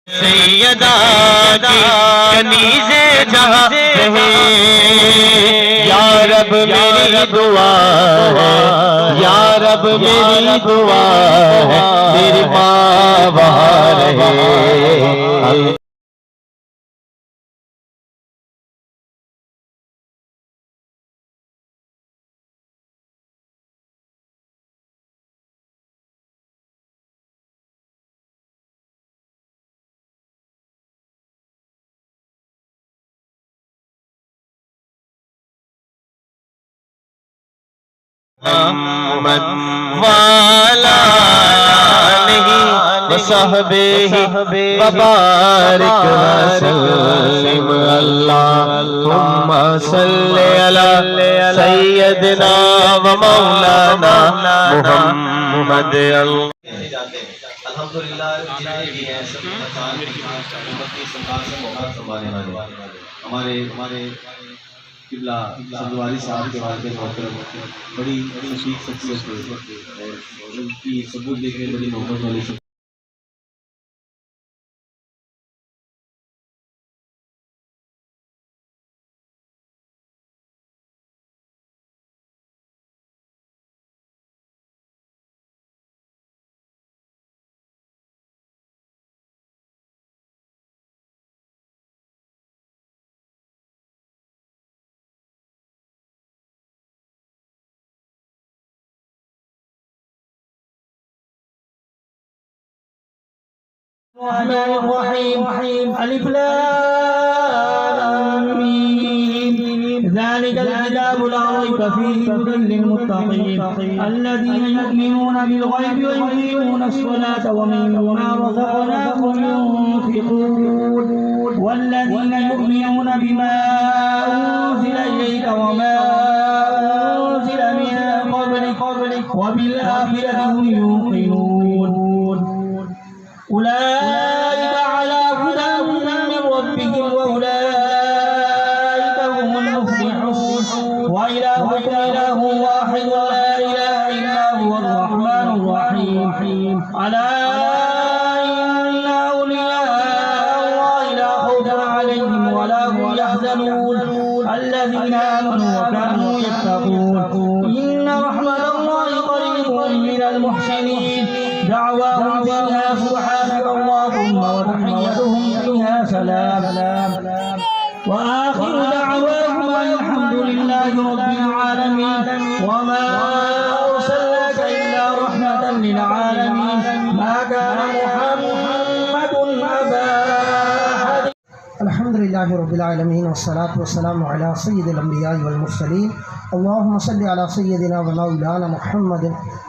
سیدہ کی کنیز جہاں رہے یا رب میری دعا ہے یا رب میری دعا ہے میری ماں وہاں رہے محمد والا نہیں وصحبہ وبارک وسلم اللہم صلی علی سیدنا و مولانا محمد الحمدللہ جتنے بھی ہیں سب امت کی سرکار سے محبت فرمانے والے ہمارے قبلہ سندواری صاحب کے والد محترم بڑی شفیق شخصیت ہے اور ان کی ثبوت دیکھ بڑی محبت والی شخصیت الرحمن الرحيم ألف لام ميم ذلك الكتاب لا ريب فيه هدى للمتقين الذين يؤمنون بالغيب ويقيمون الصلاة ومما رزقناهم ينفقون والذين يؤمنون بما أنزل إليك وما أنزل من قبلك وبالآخرة هم يوقنون أولئك على هدى من ربهم وأولئك هم المفلحون وإلهكم إله واحد ولا إله إلا هو الرحمن الرحيم ألا إن أولياء الله لا خوف عليهم ولا هم يحزنون الذين آمنوا وكانوا يتقون إن رحمة الله قريب من المحسنين دعواهم فيها سبحانك اللهم وتحيتهم فيها سلام وآخر دعواهم الحمد لله رب العالمين وما أرسلناك إلا رحمة للعالمين ما كان محمد أبا أحد. الحمد لله رب العالمين والصلاة والسلام على سيد الأنبياء والمرسلين اللهم صل على سيدنا ومولانا محمد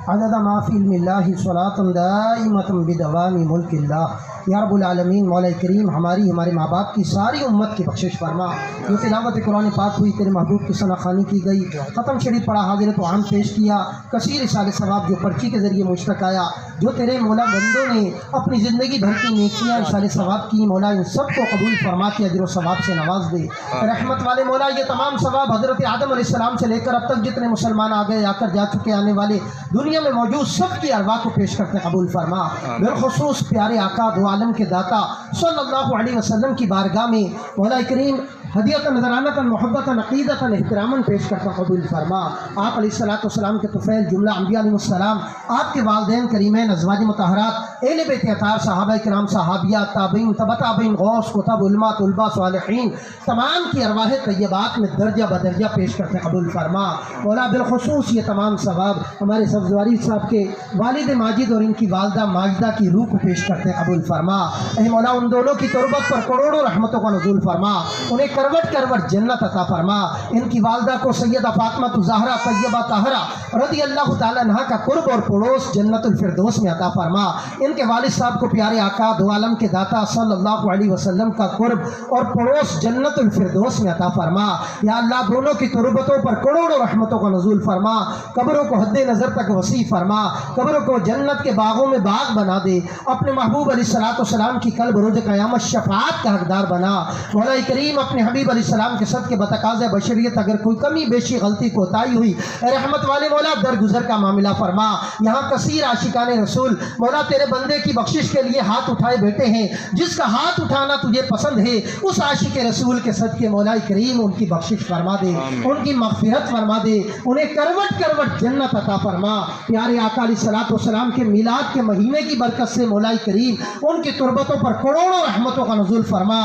عدد ما في علم الله صلاة دائمة بدوام ملك الله. یا رب العالمین مولا کریم ہمارے ماں باپ کی ساری امت کی بخشش فرما. جو تلاوت قرآن پاک ہوئی تیرے محبوب کی ثنا خوانی کی گئی ختم شریف پڑھا حاضر تو عام پیش کیا کثیر سال ثواب جو پرچی کے ذریعے مشتق آیا جو تیرے مولا بندوں نے اپنی زندگی بھر کی نیکیاں سال ثواب کی مولا ان سب کو قبول فرما کے اجر و ثواب سے نواز دے. رحمت والے مولا یہ تمام ثواب حضرت آدم علیہ السلام سے لے کر اب تک جتنے مسلمان آ گئے آ کر جا چکے آنے والے دنیا میں موجود سب کی ارواح کو پیش کرتے قبول فرما. بالخصوص پیارے آقا دو عالم کے داتا صلی اللہ علیہ وسلم کی بارگاہ میں مولا کریم ہدیۃ نذرانۃ محبت عقیدۃ احتراما پیش کرتا قبول فرما. آپ علیہ الصلوۃ والسلام کے طفیل جملہ انبیاء علیہ السلام آپ کے والدین کریمین ازواج مطہرات اہل بیت اطہار صحابہ کرام صحابیات تابعین تبع تابعین غوث کتب علماء طلباء صالحین تمام کی ارواح طیبات میں درجہ بدرجہ پیش کرتے قبول فرما. مولا بالخصوص یہ تمام ثواب ہمارے سبزواری صاحب کے والد ماجد اور ان کی والدہ ماجدہ کی روح کو پیش کرتے قبول فرما. اے مولا ان دونوں کی تربت پر کروڑوں رحمتوں کا نزول فرما. انہیں کروٹ کروٹ جنت عطا فرما. ان کی والدہ کو سیدہ فاطمہ زہرا طیبہ طاہرہ رضی اللہ تعالیٰ عنہ کا قرب اور پڑوس جنت الفردوس میں عطا فرما. ان کے والد صاحب کو پیارے آقا دو عالم کے داتا صلی اللہ علیہ وسلم کا قرب اور پڑوس جنت الفردوس میں عطا فرما. یا اللہ دونوں کی تربتوں پر کروڑوں رحمتوں کا نزول فرما، قبروں کو حد نظر تک وسیع فرما، قبروں کو جنت کے باغوں میں باغ بنا دے، اپنے محبوب علیہ الصلوۃ والسلام کی قلب روز قیامت شفاعت کا حقدار بنا۔ مولا کریم اپنے حبیب علیہ السلام کے صدقے بتقاضۂ بشریت اگر کوئی کمی بیشی غلطی کوتاہی ہوئی، اے رحمت والے مولا درگزر کا معاملہ فرما۔ یہاں کثیر عاشقان رسول مولا تیرے بندے کی بخشش کے لیے ہاتھ اٹھائے بیٹھے ہیں، جس کا ہاتھ اٹھانا تجھے پسند ہے اس عاشق رسول کے صدقے مولا کریم ان کی بخشش فرما دے، ان کی مغفرت فرما دے، انہیں کروٹ کروٹ جنت عطا فرما۔ پیارے آقا علیہ الصلوۃ والسلام کے میلاد کے مہینے کی برکت سے مولا کریم ان کی تربتوں پر کروڑوں رحمتوں کا نزول فرما،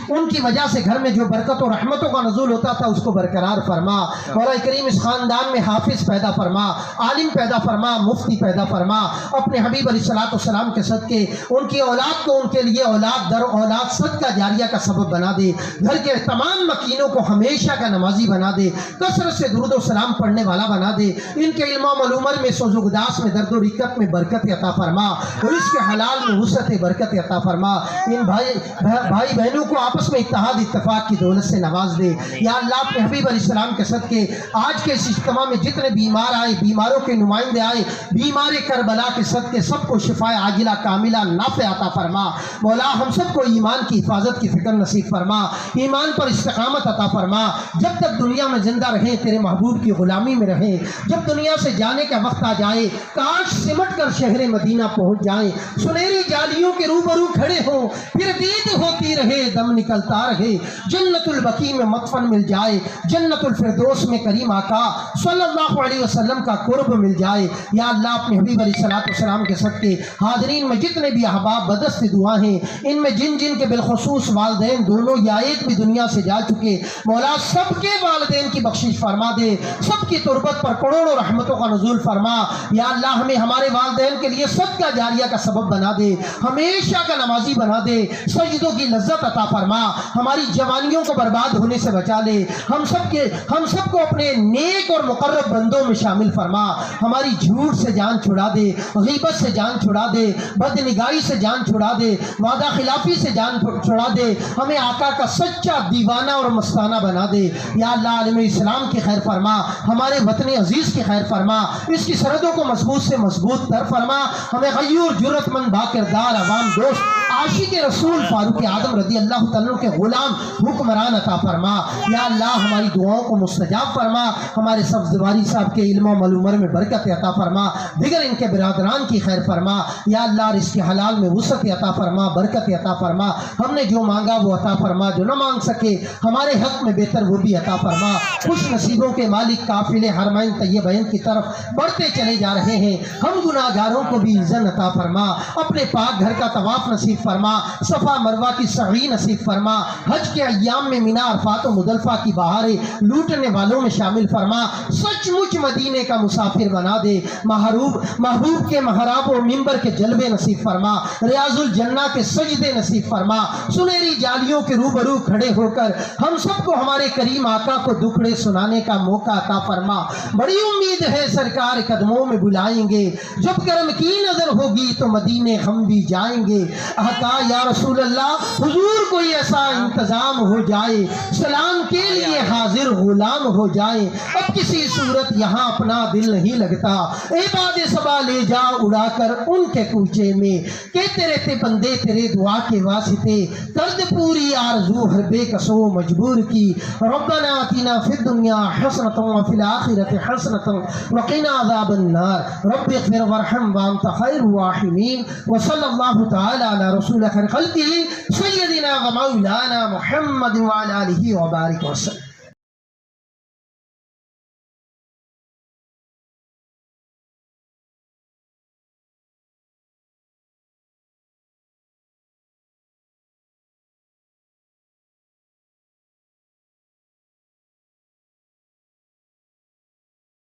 ان کی وجہ سے گھر میں جو برکت و رحمتوں کا نزول ہوتا تھا اس کو برقرار فرما۔ مولا کریم اس خاندان میں حافظ پیدا فرما، عالم پیدا فرما، مفتی پیدا فرما، اپنے حبیب علیہ الصلوۃ والسلام کے صدقے ان کی اولاد کو ان کے لیے اولاد در اولاد صدقہ جاریہ کا سبب بنا دے، گھر کے تمام مکینوں کو ہمیشہ کا نمازی بنا دے، کثرت سے درود و سلام پڑھنے والا بنا دے، ان کے علم و معلومات میں سوز و گداس میں درد و رکت میں برکت عطا فرما، رزق حلال میں وسعت برکت عطا فرما، ان بھائی بہنوں کو آپس میں اتحاد اتفاق کی دولت سے نواز دے۔ یا اللہ اپنے حبیب علیہ السلام کے صدقے آج کے اس اجتماع میں جتنے بیمار آئے، بیماروں کے نمائندے آئے، بیمار کربلا کے صدقے سب کو شفا عاجلہ کاملہ نافع عطا فرما۔ مولا ہم سب کو ایمان کی حفاظت کی فکر نصیب فرما، ایمان پر استقامت عطا فرما، جب تک دنیا میں زندہ رہیں تیرے محبوب کی غلامی میں رہیں، جب دنیا سے جانے کا وقت آ جائے کاش سمٹ کر شہر مدینہ پہنچ جائیں، سنہری جالیوں کے روبرو کھڑے ہوں، پھر دید ہوتی رہے دم نکلتا رہے، جنت البقیع میں مدفن مل جائے، جنت الفردوس میں کریم آقا صلی اللہ علیہ وسلم کا قرب مل جائے۔ یا اللہ اپنے حبیب علیہ الصلوۃ والسلام کے صدقے حاضرین میں جتنے بھی احباب بدست دعا ہیں، ان میں جن جن کے بالخصوص والدین دونوں یا ایک بھی دنیا سے جا چکے، مولا سب کے والدین کی بخشش فرما دے، سب کی تربت پر کروڑوں رحمتوں کا نزول فرما۔ یا اللہ ہمیں ہمارے والدین کے لیے صدقہ جاریہ کا سبب بنا دے، ہمیشہ کا نمازی بنا دے، سجدوں کی لذت عطا فرما، ہماری جوانیوں کو برباد ہونے سے بچا لے، ہم سب کو اپنے نیک اور مقرب بندوں میں شامل فرما، ہماری جھوٹ سے جان چھڑا دے، غیبت سے جان چھڑا دے، بد نگاہی سے جان چھڑا دے، وعدہ خلافی سے جان چھڑا دے، ہمیں آقا کا سچا دیوانہ اور مستانہ بنا دے۔ یا اللہ عالم اسلام کی خیر فرما، ہمارے وطن عزیز کی خیر فرما، اس کی سرحدوں کو مضبوط سے مضبوط تر فرما، ہمیں غیور جرت مند باکردار عوام دوست عاشق رسول فاروق اعظم رضی اللہ تعالیٰ کے غلام حکمران عطا فرما۔ یا اللہ ہماری دعاؤں کو مستجاب فرما، ہمارے سبزواری صاحب کے علم و معلومات میں برکت عطا فرما، دیگر ان کے برادران کی خیر فرما۔ یا اللہ رزق حلال میں وسعت عطا فرما، برکت عطا فرما، ہم نے جو مانگا وہ عطا فرما، جو نہ مانگ سکے ہمارے حق میں بہتر وہ بھی عطا فرما۔ خوش نصیبوں کے مالک قافلے حرمین طیبین کی طرف بڑھتے چلے جا رہے ہیں، ہم گناہ گاروں کو بھی عزت عطا فرما، اپنے پاک گھر کا طواف نصیب فرما، صفا مروہ کی سعی نصیب فرما، حج کے ایام میں مینا عرفات و مزدلفہ کی بہاریں لوٹنے والوں میں شامل فرما، سچ مچ مدینے کا مسافر بنا دے، محبوب کے محراب و منبر کے جلوے نصیب فرما، ریاض الجنہ کے سجدے نصیب فرما، سنہری جالیوں کے روبرو کھڑے ہو کر ہم سب کو ہمارے کریم آقا کو دکھڑے سنانے کا موقع عطا فرما۔ بڑی امید ہے سرکار قدموں میں بلائیں گے، جب کرم کی نظر ہوگی تو مدینے ہم بھی جائیں گے۔ آقا یا رسول اللہ حضور کوئی ایسا انتظام ہو جائے، سلام کے لیے حاضر غلام ہو جائے، اب کسی صورت یہاں اپنا دل نہیں لگتا، عباد صبا لے جا اڑا کر ان کے کوچے میں، کہتے رہتے بندے تیرے دعا کے واسطے، کرد پوری آرزو ہر بے کسو مجبور کی، ربنا آتنا فی الدنیا حسنۃ وفی الآخرۃ حسنۃ وقنا عذاب النار، رب اغفر وارحم وانت خیر الراحمین، وصلی اللہ تعالی علی رسول خیر خلقہ سیدنا و مولانا محمد وعلی آلہ وبارک وسلم۔